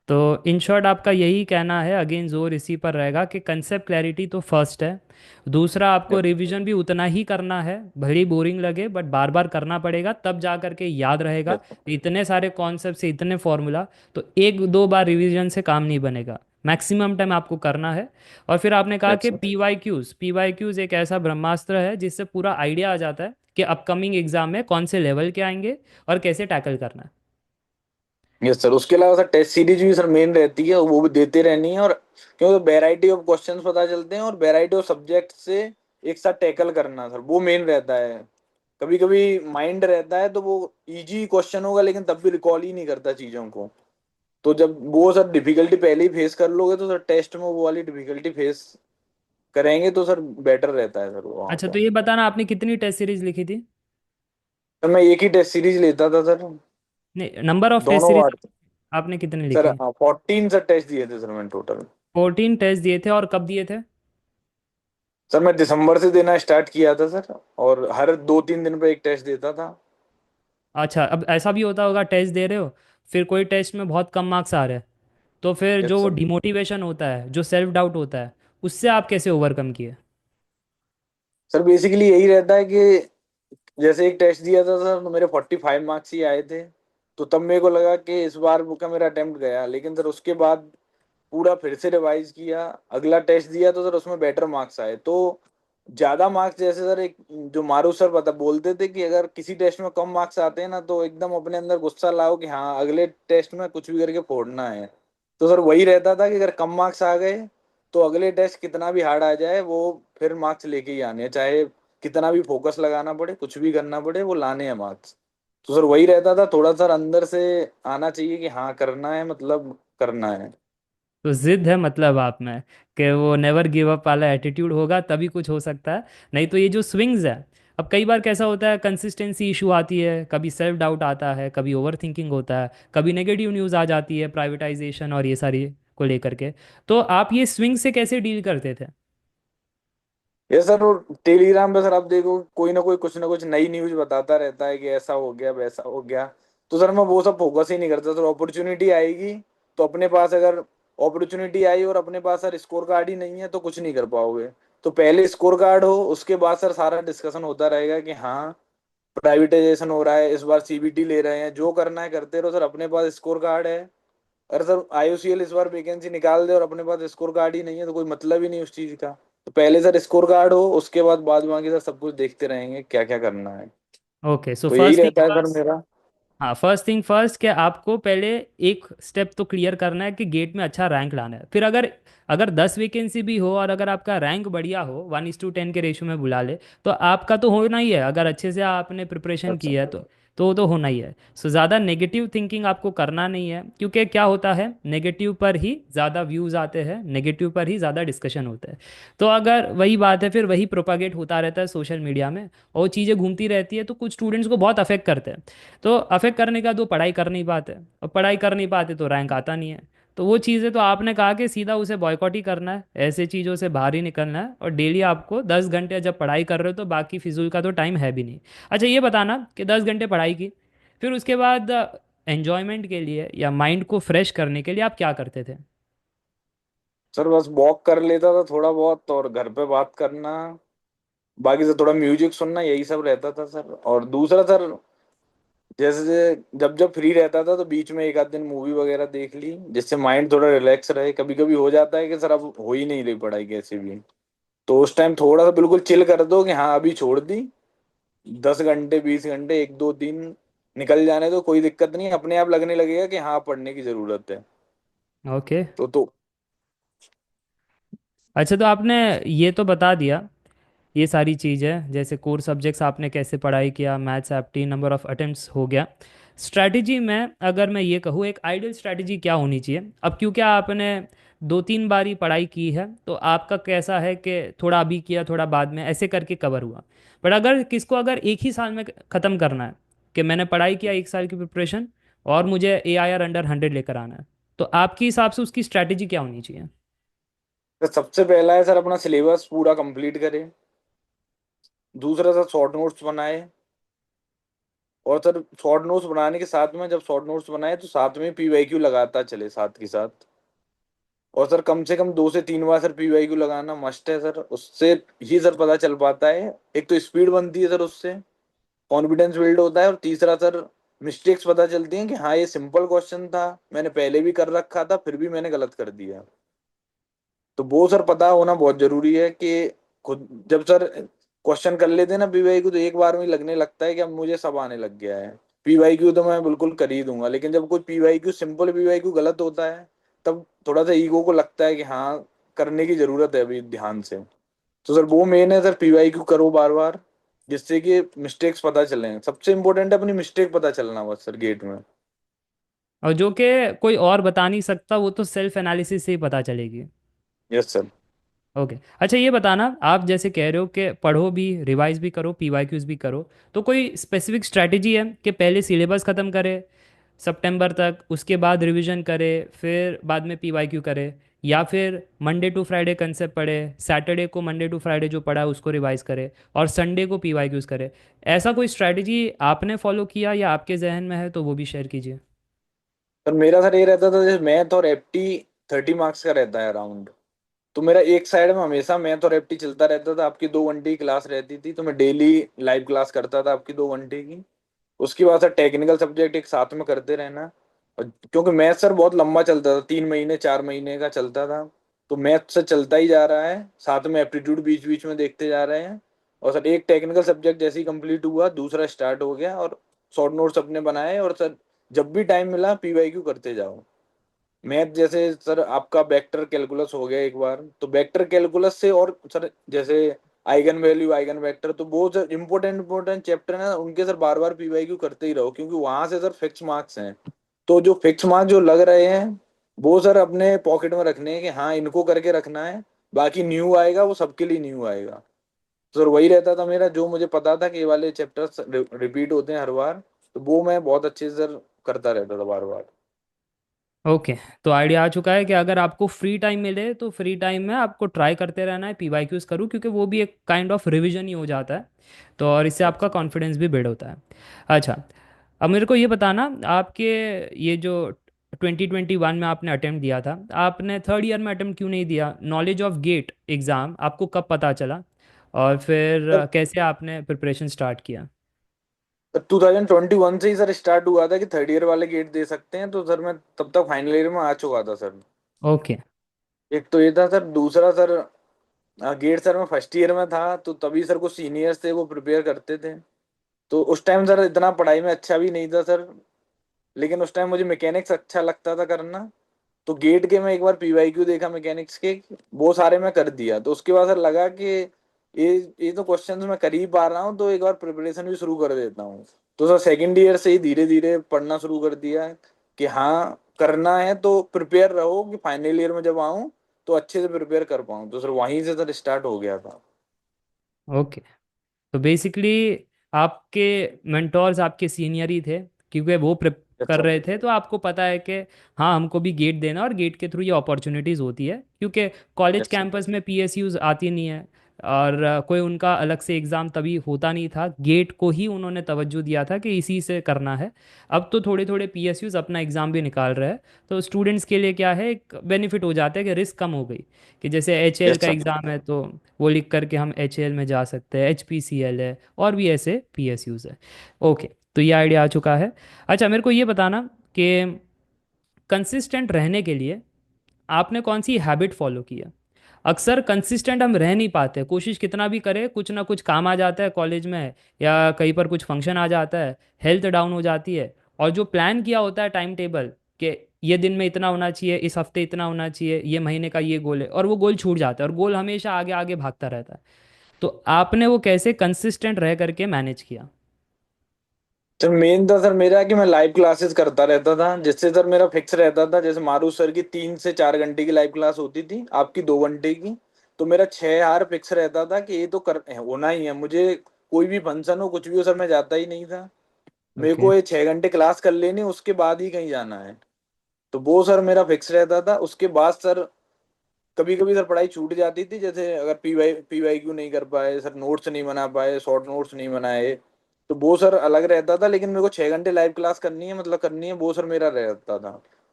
Speaker 1: तो इन शॉर्ट आपका यही कहना है, अगेन जोर इसी पर रहेगा कि कंसेप्ट क्लैरिटी तो फर्स्ट है। दूसरा, आपको रिवीजन भी उतना ही करना है, भले बोरिंग लगे बट बार बार करना पड़ेगा, तब जा करके याद रहेगा।
Speaker 2: यस
Speaker 1: इतने सारे कॉन्सेप्ट से इतने फॉर्मूला, तो एक दो बार रिवीजन से काम नहीं बनेगा, मैक्सिमम टाइम आपको करना है। और फिर आपने कहा कि
Speaker 2: सर।
Speaker 1: पी वाई क्यूज़ एक ऐसा ब्रह्मास्त्र है जिससे पूरा आइडिया आ जाता है कि अपकमिंग एग्जाम में कौन से लेवल के आएंगे और कैसे टैकल करना है।
Speaker 2: यस सर, उसके अलावा सर टेस्ट सीरीज भी सर मेन रहती है, वो भी देते रहनी है। और क्योंकि वैरायटी ऑफ क्वेश्चंस पता चलते हैं और वैरायटी ऑफ सब्जेक्ट से एक साथ टैकल करना सर वो मेन रहता है। कभी कभी माइंड रहता है तो वो इजी क्वेश्चन होगा लेकिन तब भी रिकॉल ही नहीं करता चीजों को। तो जब वो सर डिफिकल्टी पहले ही फेस कर लोगे तो सर टेस्ट में वो वाली डिफिकल्टी फेस करेंगे तो सर बेटर रहता है सर वहाँ
Speaker 1: अच्छा,
Speaker 2: पे।
Speaker 1: तो ये बताना आपने कितनी टेस्ट सीरीज लिखी थी?
Speaker 2: सर मैं एक ही टेस्ट सीरीज लेता था सर,
Speaker 1: नहीं, नंबर ऑफ टेस्ट
Speaker 2: दोनों
Speaker 1: सीरीज
Speaker 2: बार।
Speaker 1: आपने कितने
Speaker 2: सर
Speaker 1: लिखी?
Speaker 2: 14 सर टेस्ट दिए थे सर मैंने टोटल।
Speaker 1: 14 टेस्ट दिए थे, और कब दिए थे?
Speaker 2: सर मैं दिसंबर से देना स्टार्ट किया था सर, और हर 2-3 दिन पे एक टेस्ट देता था।
Speaker 1: अच्छा, अब ऐसा भी होता होगा टेस्ट दे रहे हो, फिर कोई टेस्ट में बहुत कम मार्क्स आ रहे हैं, तो फिर
Speaker 2: यस
Speaker 1: जो
Speaker 2: सर।
Speaker 1: डिमोटिवेशन होता है, जो सेल्फ डाउट होता है, उससे आप कैसे ओवरकम किए?
Speaker 2: सर बेसिकली यही रहता है कि जैसे एक टेस्ट दिया था सर तो मेरे 45 मार्क्स ही आए थे। तो तब मेरे को लगा कि इस बार का मेरा अटेम्प्ट गया, लेकिन सर उसके बाद पूरा फिर से रिवाइज किया, अगला टेस्ट दिया तो सर उसमें बेटर मार्क्स आए। तो ज्यादा मार्क्स, जैसे सर एक जो मारू सर पता बोलते थे कि अगर किसी टेस्ट में कम मार्क्स आते हैं ना तो एकदम अपने अंदर गुस्सा लाओ कि हाँ अगले टेस्ट में कुछ भी करके फोड़ना है। तो सर वही रहता था कि अगर कम मार्क्स आ गए तो अगले टेस्ट कितना भी हार्ड आ जाए वो फिर मार्क्स लेके ही आने हैं, चाहे कितना भी फोकस लगाना पड़े, कुछ भी करना पड़े, वो लाने हैं मार्क्स। तो सर वही रहता था, थोड़ा सर अंदर से आना चाहिए कि हाँ करना है, मतलब करना है।
Speaker 1: तो जिद है मतलब आप में, कि वो नेवर गिव अप वाला एटीट्यूड होगा तभी कुछ हो सकता है। नहीं तो ये जो स्विंग्स है, अब कई बार कैसा होता है, कंसिस्टेंसी इशू आती है, कभी सेल्फ डाउट आता है, कभी ओवर थिंकिंग होता है, कभी नेगेटिव न्यूज़ आ जाती है प्राइवेटाइजेशन और ये सारी को लेकर के। तो आप ये स्विंग से कैसे डील करते थे?
Speaker 2: ये सर वो टेलीग्राम पे सर आप देखो कोई ना कुछ नई न्यूज बताता रहता है कि ऐसा हो गया वैसा हो गया। तो सर मैं वो सब फोकस ही नहीं करता सर, अपॉर्चुनिटी आएगी तो अपने पास, अगर अपॉर्चुनिटी आई और अपने पास सर स्कोर कार्ड ही नहीं है तो कुछ नहीं कर पाओगे। तो पहले स्कोर कार्ड हो, उसके बाद सर सारा डिस्कशन होता रहेगा कि हाँ प्राइवेटाइजेशन हो रहा है, इस बार सीबीटी ले रहे हैं, जो करना है करते रहो सर, अपने पास स्कोर कार्ड है अरे सर आईयूसीएल इस बार वैकेंसी निकाल दे और अपने पास स्कोर कार्ड ही नहीं है तो कोई मतलब ही नहीं उस चीज का। तो पहले सर स्कोर कार्ड हो, उसके बाद बाकी सर सब कुछ देखते रहेंगे क्या क्या करना है।
Speaker 1: ओके, सो
Speaker 2: तो यही
Speaker 1: फर्स्ट थिंग
Speaker 2: रहता है सर
Speaker 1: फर्स्ट।
Speaker 2: मेरा।
Speaker 1: हाँ, फर्स्ट थिंग फर्स्ट, कि आपको पहले एक स्टेप तो क्लियर करना है कि गेट में अच्छा रैंक लाना है। फिर अगर अगर 10 वैकेंसी भी हो और अगर आपका रैंक बढ़िया हो, 1:10 के रेशियो में बुला ले, तो आपका तो होना ही है। अगर अच्छे से आपने प्रिपरेशन की
Speaker 2: अच्छा
Speaker 1: है तो वो तो होना ही है। सो ज़्यादा नेगेटिव थिंकिंग आपको करना नहीं है, क्योंकि क्या होता है, नेगेटिव पर ही ज़्यादा व्यूज़ आते हैं, नेगेटिव पर ही ज़्यादा डिस्कशन होता है। तो अगर वही बात है, फिर वही प्रोपागेट होता रहता है सोशल मीडिया में, और चीज़ें घूमती रहती है, तो कुछ स्टूडेंट्स को बहुत अफेक्ट करते हैं। तो अफेक्ट करने का, तो पढ़ाई कर नहीं पाते, और पढ़ाई कर नहीं पाते तो रैंक आता नहीं है। तो वो चीज़ें तो आपने कहा कि सीधा उसे बॉयकॉट ही करना है, ऐसे चीज़ों से बाहर ही निकलना है, और डेली आपको 10 घंटे जब पढ़ाई कर रहे हो तो बाकी फिजूल का तो टाइम है भी नहीं। अच्छा, ये बताना कि 10 घंटे पढ़ाई की, फिर उसके बाद एन्जॉयमेंट के लिए या माइंड को फ्रेश करने के लिए आप क्या करते थे?
Speaker 2: सर बस वॉक कर लेता था थोड़ा बहुत और घर पे बात करना, बाकी से थोड़ा म्यूजिक सुनना, यही सब रहता था सर। और दूसरा सर जैसे जब जब फ्री रहता था तो बीच में एक आध दिन मूवी वगैरह देख ली, जिससे माइंड थोड़ा रिलैक्स रहे। कभी कभी हो जाता है कि सर अब हो ही नहीं रही पढ़ाई कैसे भी, तो उस टाइम थोड़ा सा बिल्कुल चिल कर दो कि हाँ अभी छोड़ दी, 10 घंटे 20 घंटे एक दो दिन निकल जाने तो कोई दिक्कत नहीं, अपने आप लगने लगेगा कि हाँ पढ़ने की जरूरत है।
Speaker 1: ओके।
Speaker 2: तो
Speaker 1: अच्छा, तो आपने ये तो बता दिया, ये सारी चीज़ें जैसे कोर सब्जेक्ट्स आपने कैसे पढ़ाई किया, मैथ्स एप्टी, नंबर ऑफ अटेम्प्ट्स हो गया। स्ट्रैटेजी में अगर मैं ये कहूँ, एक आइडियल स्ट्रैटेजी क्या होनी चाहिए? अब क्योंकि आपने 2-3 बार ही पढ़ाई की है, तो आपका कैसा है कि थोड़ा अभी किया थोड़ा बाद में, ऐसे करके कवर हुआ। बट अगर किसको अगर एक ही साल में ख़त्म करना है, कि मैंने पढ़ाई किया 1 साल की प्रिपरेशन, और मुझे AIR अंडर 100 लेकर आना है, तो आपके हिसाब से उसकी स्ट्रैटेजी क्या होनी चाहिए?
Speaker 2: सबसे पहला है सर अपना सिलेबस पूरा कंप्लीट करें। दूसरा सर शॉर्ट नोट्स बनाए। और सर शॉर्ट नोट्स बनाने के साथ में, जब शॉर्ट नोट्स बनाए तो साथ में पीवाईक्यू लगाता चले साथ के साथ। और सर कम से कम 2 से 3 बार सर पीवाईक्यू लगाना मस्ट है सर, उससे ही सर पता चल पाता है। एक तो स्पीड बनती है सर उससे, कॉन्फिडेंस बिल्ड होता है, और तीसरा सर मिस्टेक्स पता चलती हैं कि हाँ ये सिंपल क्वेश्चन था, मैंने पहले भी कर रखा था फिर भी मैंने गलत कर दिया। तो वो सर पता होना बहुत जरूरी है कि खुद जब सर क्वेश्चन कर लेते हैं ना पीवाईक्यू, तो एक बार में ही लगने लगता है कि अब मुझे सब आने लग गया है। पीवाईक्यू तो मैं बिल्कुल कर ही दूंगा, लेकिन जब कोई पीवाईक्यू सिंपल पीवाईक्यू गलत होता है तब थोड़ा सा ईगो को लगता है कि हाँ करने की जरूरत है अभी ध्यान से। तो सर वो मेन है सर, पीवाईक्यू करो बार बार, जिससे कि मिस्टेक्स पता चले। सबसे इंपॉर्टेंट है अपनी मिस्टेक पता चलना बस सर गेट में।
Speaker 1: और जो कि कोई और बता नहीं सकता, वो तो सेल्फ एनालिसिस से ही पता चलेगी।
Speaker 2: Yes sir.
Speaker 1: ओके, अच्छा ये बताना, आप जैसे कह रहे हो कि पढ़ो भी, रिवाइज भी करो, PYQs भी करो, तो कोई स्पेसिफिक स्ट्रैटेजी है कि पहले सिलेबस ख़त्म करे सितंबर तक, उसके बाद रिवीजन करे, फिर बाद में PYQ करे, या फिर मंडे टू फ्राइडे कंसेप्ट पढ़े, सैटरडे को मंडे टू फ्राइडे जो पढ़ा है उसको रिवाइज करे, और संडे को PYQs करे? ऐसा कोई स्ट्रैटेजी आपने फॉलो किया या आपके जहन में है तो वो भी शेयर कीजिए।
Speaker 2: सर मेरा सर ये रहता था जैसे मैथ और एप्टी 30 मार्क्स का रहता है अराउंड। तो मेरा एक साइड में हमेशा मैथ और एप्टी चलता रहता था। आपकी 2 घंटे की क्लास रहती थी तो मैं डेली लाइव क्लास करता था आपकी 2 घंटे की। उसके बाद सर टेक्निकल सब्जेक्ट एक साथ में करते रहना। और क्योंकि मैथ सर बहुत लंबा चलता था, 3 महीने 4 महीने का चलता था, तो मैथ से चलता ही जा रहा है, साथ में एप्टीट्यूड बीच बीच में देखते जा रहे हैं। और सर एक टेक्निकल सब्जेक्ट जैसे ही कंप्लीट हुआ दूसरा स्टार्ट हो गया, और शॉर्ट नोट्स अपने बनाए। और सर जब भी टाइम मिला पीवाईक्यू करते जाओ। मैथ जैसे सर आपका वेक्टर कैलकुलस हो गया एक बार, तो वेक्टर कैलकुलस से और सर जैसे आइगन वैल्यू आइगन वेक्टर, तो वो सर इंपॉर्टेंट इंपॉर्टेंट चैप्टर है ना उनके सर बार बार पीवाईक्यू करते ही रहो, क्योंकि वहां से सर फिक्स मार्क्स हैं। तो जो फिक्स मार्क्स जो लग रहे हैं वो सर अपने पॉकेट में रखने हैं कि हाँ इनको करके रखना है। बाकी न्यू आएगा वो सबके लिए न्यू आएगा। तो सर वही रहता था मेरा, जो मुझे पता था कि ये वाले चैप्टर्स रिपीट होते हैं हर बार, तो वो मैं बहुत अच्छे से सर करता रहता था बार बार।
Speaker 1: ओके, तो आइडिया आ चुका है कि अगर आपको फ्री टाइम मिले तो फ्री टाइम में आपको ट्राई करते रहना है PYQs करूँ, क्योंकि वो भी एक काइंड ऑफ रिवीजन ही हो जाता है। तो और इससे आपका
Speaker 2: अच्छा।
Speaker 1: कॉन्फिडेंस भी बिल्ड होता है। अच्छा, अब मेरे को ये बताना, आपके ये जो 2021 में आपने अटेम्प्ट दिया था, आपने थर्ड ईयर में अटेम्प्ट क्यों नहीं दिया? नॉलेज ऑफ गेट एग्ज़ाम आपको कब पता चला, और फिर
Speaker 2: सर
Speaker 1: कैसे आपने प्रिपरेशन स्टार्ट किया?
Speaker 2: तो 2021 से ही सर स्टार्ट हुआ था कि थर्ड ईयर वाले गेट दे सकते हैं, तो सर मैं तब तक फाइनल ईयर में आ चुका था सर।
Speaker 1: ओके।
Speaker 2: एक तो ये था सर, दूसरा सर गेट सर मैं फर्स्ट ईयर में था, तो तभी सर कुछ सीनियर्स थे वो प्रिपेयर करते थे। तो उस टाइम सर इतना पढ़ाई में अच्छा भी नहीं था सर, लेकिन उस टाइम मुझे मैकेनिक्स अच्छा लगता था करना। तो गेट के मैं एक बार पीवाईक्यू देखा मैकेनिक्स के, वो सारे मैं कर दिया। तो उसके बाद सर लगा कि ये ये तो क्वेश्चंस मैं कर ही पा रहा हूँ, तो एक बार प्रिपरेशन भी शुरू कर देता हूँ। तो सर सेकंड ईयर से ही धीरे धीरे पढ़ना शुरू कर दिया कि हाँ करना है तो प्रिपेयर रहो, कि फाइनल ईयर में जब आऊँ तो अच्छे से प्रिपेयर कर पाऊँ। तो सर वहीं से सर स्टार्ट हो गया था।
Speaker 1: ओके। तो बेसिकली आपके मेंटोर्स आपके सीनियर ही थे, क्योंकि वो प्रिप कर
Speaker 2: अच्छा
Speaker 1: रहे थे, तो आपको पता है कि हाँ हमको भी गेट देना, और गेट के थ्रू ये अपॉर्चुनिटीज़ होती है, क्योंकि कॉलेज
Speaker 2: अच्छा
Speaker 1: कैंपस में पीएसयूज आती नहीं है। और कोई उनका अलग से एग्ज़ाम तभी होता नहीं था, गेट को ही उन्होंने तवज्जो दिया था कि इसी से करना है। अब तो थोड़े थोड़े पीएसयूज अपना एग्ज़ाम भी निकाल रहे हैं, तो स्टूडेंट्स के लिए क्या है, एक बेनिफिट हो जाता है कि रिस्क कम हो गई। कि जैसे एचएल का
Speaker 2: अच्छा।
Speaker 1: एग्ज़ाम है, तो वो लिख करके हम एचएल में जा सकते हैं, एचपीसीएल है, और भी ऐसे पीएसयूज है। ओके। तो ये आइडिया आ चुका है। अच्छा, मेरे को ये बताना कि कंसिस्टेंट रहने के लिए आपने कौन सी हैबिट फॉलो की है। अक्सर कंसिस्टेंट हम रह नहीं पाते, कोशिश कितना भी करें, कुछ ना कुछ काम आ जाता है कॉलेज में, या कहीं पर कुछ फंक्शन आ जाता है, हेल्थ डाउन हो जाती है, और जो प्लान किया होता है टाइम टेबल कि ये दिन में इतना होना चाहिए, इस हफ्ते इतना होना चाहिए, ये महीने का ये गोल है, और वो गोल छूट जाता है, और गोल हमेशा आगे आगे भागता रहता है। तो आपने वो कैसे कंसिस्टेंट रह करके मैनेज किया।
Speaker 2: सर मेन था सर मेरा कि मैं लाइव क्लासेस करता रहता था, जिससे सर मेरा फिक्स रहता था। जैसे मारू सर की 3 से 4 घंटे की लाइव क्लास होती थी, आपकी 2 घंटे की। तो मेरा 6 आवर फिक्स रहता था कि ये तो कर होना ही है मुझे। कोई भी फंक्शन हो कुछ भी हो सर, मैं जाता ही नहीं था। मेरे
Speaker 1: ओके।
Speaker 2: को ये 6 घंटे क्लास कर लेनी, उसके बाद ही कहीं जाना है। तो वो सर मेरा फिक्स रहता था। उसके बाद सर कभी कभी सर पढ़ाई छूट जाती थी, जैसे अगर पीवाई क्यू नहीं कर पाए सर, नोट्स नहीं बना पाए, शॉर्ट नोट्स नहीं बनाए, तो वो सर अलग रहता था। लेकिन मेरे को 6 घंटे लाइव क्लास करनी है, मतलब करनी है, वो सर मेरा रहता था।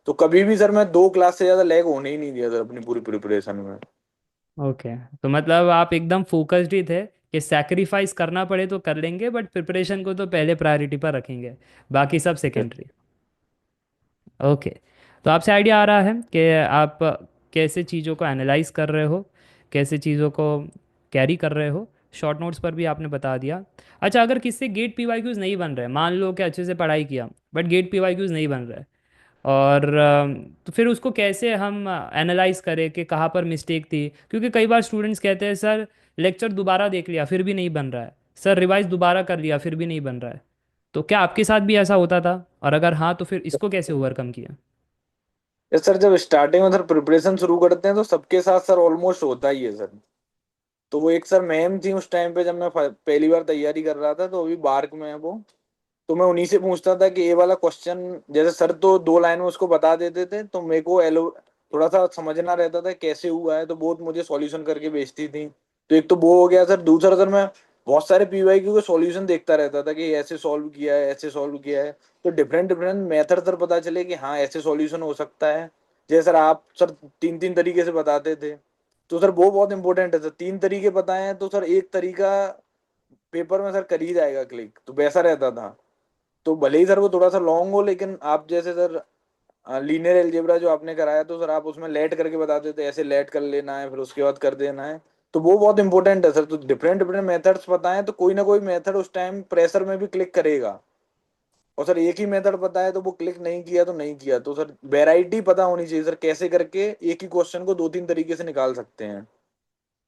Speaker 2: तो कभी भी सर मैं 2 क्लास से ज्यादा लैग होने ही नहीं दिया सर अपनी पूरी प्रिपरेशन में।
Speaker 1: ओके। तो मतलब आप एकदम फोकस्ड ही थे कि सैक्रिफाइस करना पड़े तो कर लेंगे, बट प्रिपरेशन को तो पहले प्रायोरिटी पर रखेंगे, बाकी सब सेकेंडरी। ओके। तो आपसे आइडिया आ रहा है कि आप कैसे चीज़ों को एनालाइज कर रहे हो, कैसे चीज़ों को कैरी कर रहे हो। शॉर्ट नोट्स पर भी आपने बता दिया। अच्छा, अगर किससे गेट पीवाईक्यूज नहीं बन रहे, मान लो कि अच्छे से पढ़ाई किया बट गेट पीवाईक्यूज नहीं बन रहे, और तो फिर उसको कैसे हम एनालाइज करें कि कहाँ पर मिस्टेक थी, क्योंकि कई बार स्टूडेंट्स कहते हैं सर लेक्चर दोबारा देख लिया फिर भी नहीं बन रहा है, सर रिवाइज दोबारा कर लिया फिर भी नहीं बन रहा है। तो क्या आपके साथ भी ऐसा होता था, और अगर हाँ तो फिर इसको कैसे ओवरकम किया।
Speaker 2: ये सर जब स्टार्टिंग में सर प्रिपरेशन शुरू करते हैं तो सबके साथ सर ऑलमोस्ट होता ही है सर। तो वो एक सर मैम थी उस टाइम पे, जब मैं पहली बार तैयारी कर रहा था, तो अभी बार्क में है वो। तो मैं उन्हीं से पूछता था कि ये वाला क्वेश्चन, जैसे सर तो 2 लाइन में उसको बता देते थे, तो मेरे को एलो थोड़ा सा समझना रहता था कैसे हुआ है, तो बहुत मुझे सॉल्यूशन करके भेजती थी। तो एक तो वो हो गया सर। दूसरा सर मैं बहुत सारे पीवाईक्यू के सॉल्यूशन देखता रहता था कि ये ऐसे सॉल्व किया है, ऐसे सॉल्व किया है। तो डिफरेंट डिफरेंट मेथड सर पता चले कि हाँ ऐसे सॉल्यूशन हो सकता है। जैसे सर आप सर 3 3 तरीके से बताते थे, तो सर वो बहुत इंपॉर्टेंट है सर। 3 तरीके बताए हैं तो सर एक तरीका पेपर में सर कर ही जाएगा क्लिक, तो वैसा रहता था। तो भले ही सर वो थोड़ा सा लॉन्ग हो, लेकिन आप जैसे सर लीनियर अलजेब्रा जो आपने कराया, तो सर आप उसमें लेट करके बताते थे, ऐसे लेट कर लेना है फिर उसके बाद कर देना है। तो वो बहुत इंपॉर्टेंट है सर। तो डिफरेंट डिफरेंट मेथड्स बताएं तो कोई ना कोई मेथड उस टाइम प्रेशर में भी क्लिक करेगा। और सर एक ही मेथड बताया तो वो क्लिक नहीं किया तो नहीं किया। तो सर वेराइटी पता होनी चाहिए सर, कैसे करके एक ही क्वेश्चन को 2 3 तरीके से निकाल सकते हैं।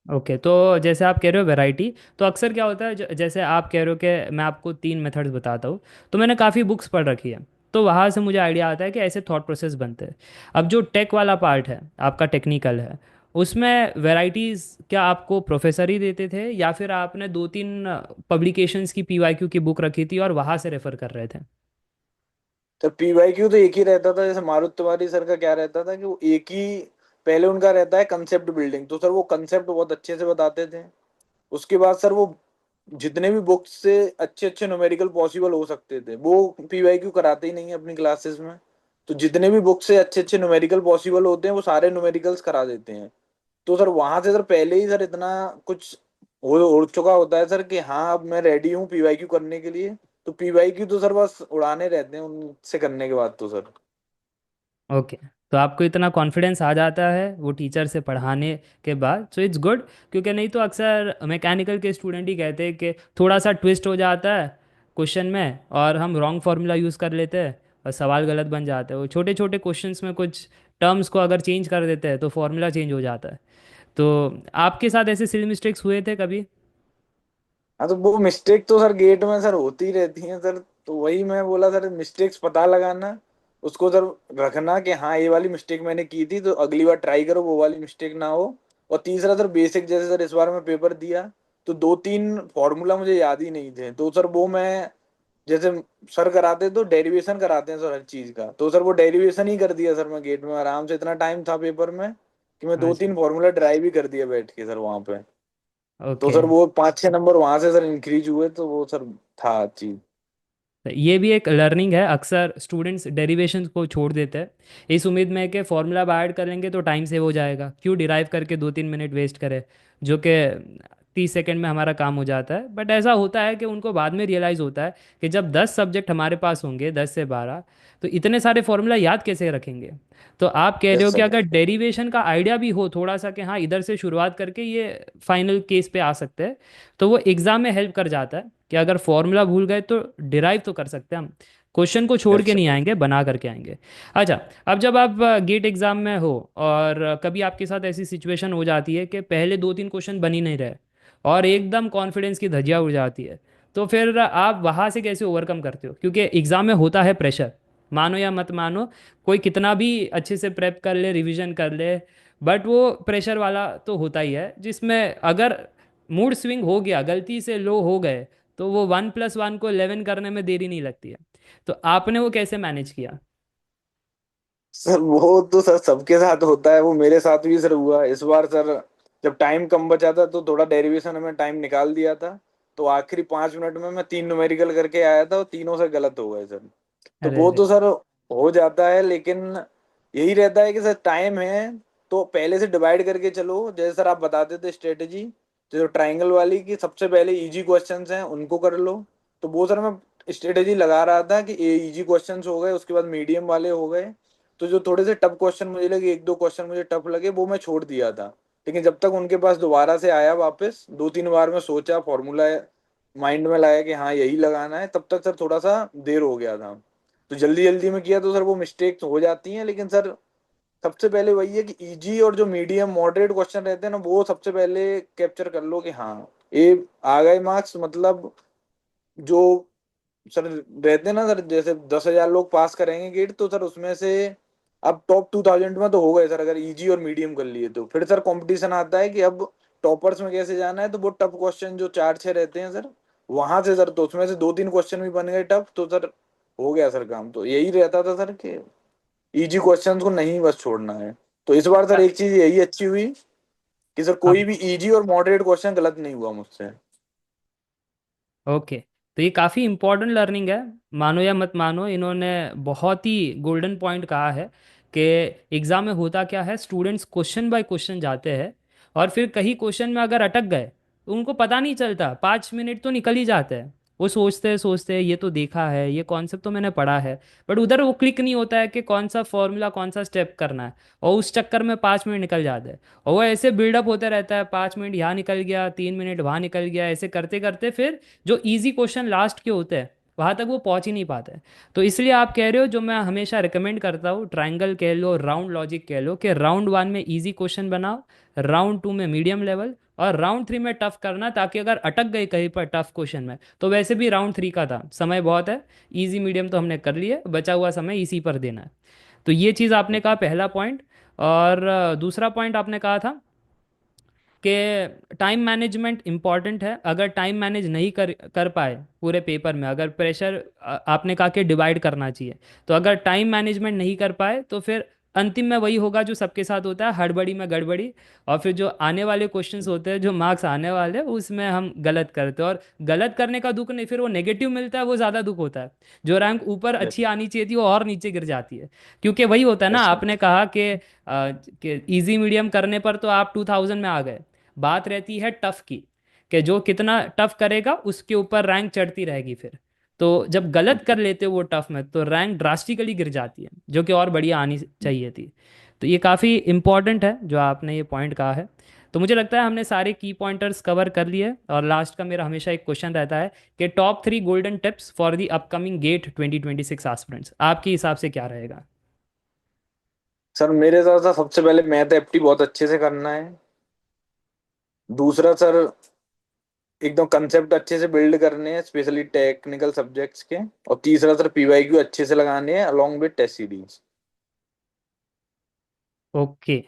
Speaker 1: ओके। तो जैसे आप कह रहे हो वैरायटी, तो अक्सर क्या होता है, जैसे आप कह रहे हो कि मैं आपको 3 मेथड्स बताता हूँ, तो मैंने काफ़ी बुक्स पढ़ रखी है, तो वहाँ से मुझे आइडिया आता है कि ऐसे थॉट प्रोसेस बनते हैं। अब जो टेक वाला पार्ट है आपका, टेक्निकल है, उसमें वैरायटीज़ क्या आपको प्रोफेसर ही देते थे, या फिर आपने 2 3 पब्लिकेशंस की पीवाईक्यू की बुक रखी थी और वहाँ से रेफ़र कर रहे थे।
Speaker 2: तो पीवाईक्यू तो एक ही रहता था। जैसे मारुति तिवारी सर का क्या रहता था कि वो एक ही, पहले उनका रहता है कंसेप्ट बिल्डिंग, तो सर वो कंसेप्ट बहुत अच्छे से बताते थे। उसके बाद सर वो जितने भी बुक्स से अच्छे अच्छे न्यूमेरिकल पॉसिबल हो सकते थे वो पीवाईक्यू कराते ही नहीं है अपनी क्लासेस में। तो जितने भी बुक्स से अच्छे अच्छे न्यूमेरिकल पॉसिबल होते हैं वो सारे न्यूमेरिकल्स करा देते हैं। तो सर वहां से सर पहले ही सर इतना कुछ हो चुका होता है सर कि हाँ अब मैं रेडी हूँ पीवाईक्यू करने के लिए। तो पी वाई क्यू तो सर बस उड़ाने रहते हैं उनसे करने के बाद तो सर।
Speaker 1: ओके। तो आपको इतना कॉन्फिडेंस आ जाता है वो टीचर से पढ़ाने के बाद, सो इट्स गुड। क्योंकि नहीं तो अक्सर मैकेनिकल के स्टूडेंट ही कहते हैं कि थोड़ा सा ट्विस्ट हो जाता है क्वेश्चन में और हम रॉन्ग फार्मूला यूज़ कर लेते हैं और सवाल गलत बन जाता है। वो छोटे छोटे क्वेश्चंस में कुछ टर्म्स को अगर चेंज कर देते हैं तो फार्मूला चेंज हो जाता है। तो आपके साथ ऐसे सिली मिस्टेक्स हुए थे कभी?
Speaker 2: हाँ तो वो मिस्टेक तो सर गेट में सर होती रहती है सर। तो वही मैं बोला सर, मिस्टेक्स पता लगाना, उसको सर रखना कि हाँ ये वाली मिस्टेक मैंने की थी, तो अगली बार ट्राई करो वो वाली मिस्टेक ना हो। और तीसरा सर बेसिक, जैसे सर इस बार मैं पेपर दिया तो दो तीन फॉर्मूला मुझे याद ही नहीं थे, तो सर वो मैं, जैसे सर कराते तो डेरिवेशन कराते हैं सर हर चीज का, तो सर वो डेरिवेशन ही कर दिया सर मैं गेट में आराम से। इतना टाइम था पेपर में कि मैं दो
Speaker 1: अच्छा।
Speaker 2: तीन फॉर्मूला ड्राइव ही कर दिया बैठ के सर वहां पे। तो
Speaker 1: ओके।
Speaker 2: सर वो 5-6 नंबर वहां से सर इंक्रीज हुए, तो वो सर था चीज।
Speaker 1: तो ये भी एक लर्निंग है। अक्सर स्टूडेंट्स डेरिवेशन को छोड़ देते हैं इस उम्मीद में कि फॉर्मूला ऐड कर लेंगे तो टाइम सेव हो जाएगा, क्यों डिराइव करके 2-3 मिनट वेस्ट करें, जो कि 30 सेकंड में हमारा काम हो जाता है। बट ऐसा होता है कि उनको बाद में रियलाइज़ होता है कि जब 10 सब्जेक्ट हमारे पास होंगे, 10 से 12, तो इतने सारे फॉर्मूला याद कैसे रखेंगे। तो आप कह रहे
Speaker 2: यस
Speaker 1: हो कि
Speaker 2: सर।
Speaker 1: अगर डेरिवेशन का आइडिया भी हो थोड़ा सा कि हाँ इधर से शुरुआत करके ये फाइनल केस पे आ सकते हैं, तो वो एग्ज़ाम में हेल्प कर जाता है कि अगर फॉर्मूला भूल गए तो डिराइव तो कर सकते हैं हम, क्वेश्चन को छोड़
Speaker 2: यस
Speaker 1: के नहीं
Speaker 2: सर।
Speaker 1: आएंगे, बना करके आएंगे। अच्छा। अब जब आप गेट एग्जाम में हो और कभी आपके साथ ऐसी सिचुएशन हो जाती है कि पहले 2-3 क्वेश्चन बन ही नहीं रहे और एकदम कॉन्फिडेंस की धज्जियां उड़ जाती है, तो फिर आप वहाँ से कैसे ओवरकम करते हो? क्योंकि एग्जाम में होता है प्रेशर, मानो या मत मानो, कोई कितना भी अच्छे से प्रेप कर ले, रिवीजन कर ले, बट वो प्रेशर वाला तो होता ही है जिसमें अगर मूड स्विंग हो गया, गलती से लो हो गए, तो वो 1+1 को 11 करने में देरी नहीं लगती है। तो आपने वो कैसे मैनेज किया?
Speaker 2: सर वो तो सर सबके साथ होता है, वो मेरे साथ भी सर हुआ इस बार सर। जब टाइम कम बचा था तो थोड़ा डेरिवेशन में टाइम निकाल दिया था, तो आखिरी 5 मिनट में मैं 3 न्यूमेरिकल करके आया था और तीनों से गलत हो गए सर। तो
Speaker 1: अरे
Speaker 2: वो
Speaker 1: अरे।
Speaker 2: तो सर हो जाता है, लेकिन यही रहता है कि सर टाइम है तो पहले से डिवाइड करके चलो, जैसे सर आप बताते थे स्ट्रेटेजी, जो ट्राइंगल वाली, कि सबसे पहले इजी क्वेश्चंस हैं उनको कर लो। तो वो सर मैं स्ट्रेटेजी लगा रहा था कि ये इजी क्वेश्चंस हो गए, उसके बाद मीडियम वाले हो गए, तो जो थोड़े से टफ क्वेश्चन मुझे लगे, एक दो क्वेश्चन मुझे टफ लगे, वो मैं छोड़ दिया था। लेकिन जब तक उनके पास दोबारा से आया वापस, 2-3 बार में सोचा, फॉर्मूला माइंड में लाया कि हाँ यही लगाना है, तब तक सर थोड़ा सा देर हो गया था। तो जल्दी जल्दी में किया तो सर वो मिस्टेक्स हो जाती हैं, लेकिन सर सबसे पहले वही है कि इजी और जो मीडियम मॉडरेट क्वेश्चन रहते हैं ना, वो सबसे पहले कैप्चर कर लो कि हाँ ये आ गए मार्क्स, मतलब जो सर रहते हैं ना सर, जैसे 10,000 लोग पास करेंगे गेट, तो सर उसमें से अब टॉप 2,000 में तो हो गए सर, अगर इजी और मीडियम कर लिए। तो फिर सर कंपटीशन आता है कि अब टॉपर्स में कैसे जाना है, तो वो टफ क्वेश्चन जो 4-6 रहते हैं सर, वहां से सर, तो उसमें से 2-3 क्वेश्चन भी बन गए टफ, तो सर हो गया सर काम। तो यही रहता था सर कि इजी क्वेश्चंस को नहीं बस छोड़ना है। तो इस बार सर एक चीज यही अच्छी हुई कि सर कोई
Speaker 1: हाँ।
Speaker 2: भी इजी और मॉडरेट क्वेश्चन गलत नहीं हुआ मुझसे।
Speaker 1: ओके। तो ये काफ़ी इम्पोर्टेंट लर्निंग है। मानो या मत मानो, इन्होंने बहुत ही गोल्डन पॉइंट कहा है कि एग्ज़ाम में होता क्या है, स्टूडेंट्स क्वेश्चन बाय क्वेश्चन जाते हैं और फिर कहीं क्वेश्चन में अगर अटक गए तो उनको पता नहीं चलता, 5 मिनट तो निकल ही जाते हैं। वो सोचते हैं ये तो देखा है, ये कॉन्सेप्ट तो मैंने पढ़ा है, बट उधर वो क्लिक नहीं होता है कि कौन सा फॉर्मूला, कौन सा स्टेप करना है, और उस चक्कर में 5 मिनट निकल जाते हैं। और वो ऐसे बिल्डअप होता रहता है, 5 मिनट यहाँ निकल गया, 3 मिनट वहाँ निकल गया, ऐसे करते करते फिर जो इजी क्वेश्चन लास्ट के होते हैं वहाँ तक वो पहुँच ही नहीं पाते। तो इसलिए आप कह रहे हो, जो मैं हमेशा रिकमेंड करता हूँ, ट्रायंगल कह लो, राउंड लॉजिक कह लो, कि राउंड 1 में इजी क्वेश्चन बनाओ, राउंड 2 में मीडियम लेवल, और राउंड 3 में टफ करना, ताकि अगर अटक गए कहीं पर टफ क्वेश्चन में, तो वैसे भी राउंड 3 का था, समय बहुत है, इजी मीडियम तो हमने कर लिए, बचा हुआ समय इसी पर देना है। तो ये चीज़ आपने कहा, पहला पॉइंट। और दूसरा पॉइंट आपने कहा था कि टाइम मैनेजमेंट इम्पॉर्टेंट है। अगर टाइम मैनेज नहीं कर कर पाए पूरे पेपर में, अगर प्रेशर, आपने कहा कि डिवाइड करना चाहिए, तो अगर टाइम मैनेजमेंट नहीं कर पाए तो फिर अंतिम में वही होगा जो सबके साथ होता है, हड़बड़ी में गड़बड़ी। और फिर जो आने वाले क्वेश्चंस होते हैं, जो मार्क्स आने वाले, उसमें हम गलत करते हैं, और गलत करने का दुख नहीं, फिर वो नेगेटिव मिलता है, वो ज़्यादा दुख होता है। जो रैंक ऊपर
Speaker 2: यस।
Speaker 1: अच्छी आनी चाहिए थी वो और नीचे गिर जाती है। क्योंकि वही होता है ना,
Speaker 2: यस
Speaker 1: आपने कहा कि इजी मीडियम करने पर तो आप 2000 में आ गए, बात रहती है टफ की, कि जो कितना टफ करेगा उसके ऊपर रैंक चढ़ती रहेगी फिर। तो जब गलत कर लेते हो वो टफ में तो रैंक ड्रास्टिकली गिर जाती है, जो कि और बढ़िया आनी चाहिए थी। तो ये काफ़ी इम्पोर्टेंट है जो आपने ये पॉइंट कहा है। तो मुझे लगता है हमने सारे की पॉइंटर्स कवर कर लिए। और लास्ट का मेरा हमेशा एक क्वेश्चन रहता है कि top 3 golden tips for the upcoming GATE 2026 aspirants, आपके हिसाब से क्या रहेगा?
Speaker 2: सर मेरे हिसाब से सबसे पहले मैथ एप्टी बहुत अच्छे से करना है। दूसरा सर, एकदम कंसेप्ट अच्छे से बिल्ड करने हैं स्पेशली टेक्निकल सब्जेक्ट्स के। और तीसरा सर, पीवाईक्यू अच्छे से लगाने हैं along with test series.
Speaker 1: Okay,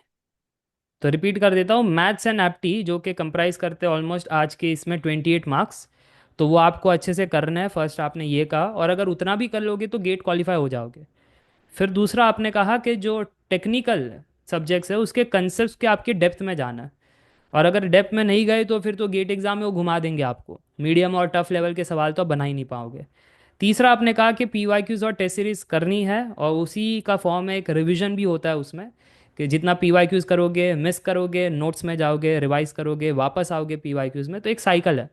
Speaker 1: तो रिपीट कर देता हूँ, मैथ्स एंड एप्टी जो कि कंप्राइज करते हैं ऑलमोस्ट आज के इसमें 28 मार्क्स, तो वो आपको अच्छे से करना है। फर्स्ट आपने ये कहा, और अगर उतना भी कर लोगे तो गेट क्वालिफाई हो जाओगे। फिर दूसरा आपने कहा कि जो टेक्निकल सब्जेक्ट्स है उसके कंसेप्ट के आपके डेप्थ में जाना है। और अगर डेप्थ में नहीं गए तो फिर तो गेट एग्जाम में वो घुमा देंगे आपको, मीडियम और टफ लेवल के सवाल तो आप बना ही नहीं पाओगे। तीसरा आपने कहा कि पी वाई क्यूज़ और टेस्ट सीरीज करनी है, और उसी का फॉर्म में एक रिवीजन भी होता है उसमें, कि जितना पी वाई क्यूज़ करोगे, मिस करोगे, नोट्स में जाओगे, रिवाइज करोगे, वापस आओगे पी वाई क्यूज़ में, तो एक साइकिल है।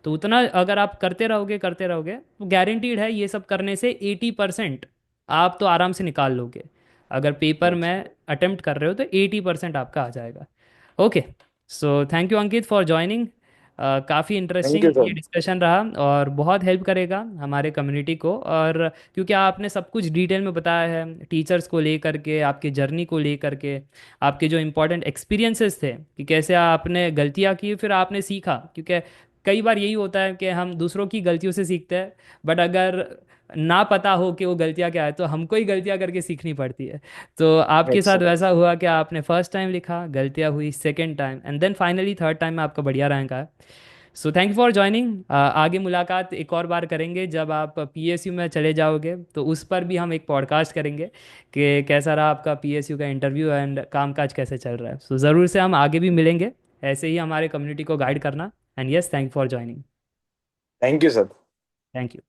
Speaker 1: तो उतना अगर आप करते रहोगे तो गारंटीड है ये सब करने से 80% आप तो आराम से निकाल लोगे। अगर पेपर में अटेम्प्ट कर रहे हो तो 80% आपका आ जाएगा। Okay, so thank you Ankit for joining. काफ़ी
Speaker 2: थैंक यू
Speaker 1: इंटरेस्टिंग ये
Speaker 2: सर।
Speaker 1: डिस्कशन रहा, और बहुत हेल्प करेगा हमारे कम्युनिटी को। और क्योंकि आपने सब कुछ डिटेल में बताया है, टीचर्स को लेकर के, आपकी जर्नी को लेकर के, आपके जो इम्पोर्टेंट एक्सपीरियंसेस थे कि कैसे आपने गलतियाँ की फिर आपने सीखा। क्योंकि कई बार यही होता है कि हम दूसरों की गलतियों से सीखते हैं, बट अगर ना पता हो कि वो गलतियाँ क्या है तो हमको ही गलतियाँ करके सीखनी पड़ती है। तो आपके साथ
Speaker 2: अच्छा।
Speaker 1: वैसा हुआ कि आपने फर्स्ट टाइम लिखा, गलतियाँ हुई, second time, and then finally third time में आपका बढ़िया रैंक आया। So thank you for joining. आगे मुलाकात एक और बार करेंगे जब आप पीएसयू में चले जाओगे, तो उस पर भी हम एक पॉडकास्ट करेंगे कि कैसा रहा आपका पीएसयू का इंटरव्यू एंड कामकाज कैसे चल रहा है। सो ज़रूर से हम आगे भी मिलेंगे, ऐसे ही हमारे कम्युनिटी को गाइड करना। And yes, thank you for joining.
Speaker 2: Thank you sir.
Speaker 1: Thank you.